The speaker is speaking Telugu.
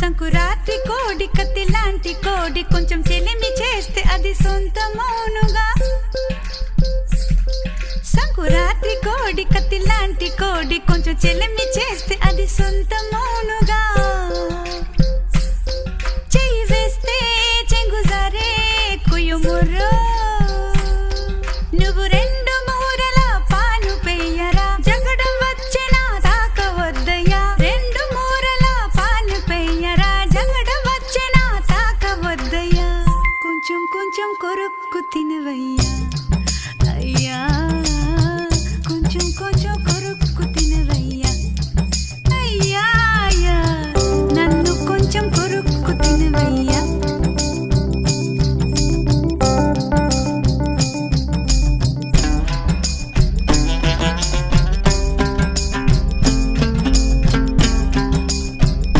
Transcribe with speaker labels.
Speaker 1: సంకురాత్రి కోడి కత్తి లాంటి కోడి కొంచెం చెలిమి చేస్తే అది సొంతమౌనుగా. సంకురాత్రి కోడి కత్తి లాంటి కోడి కొంచెం చెలిమి చేస్తే అది సొంతమౌనుగా.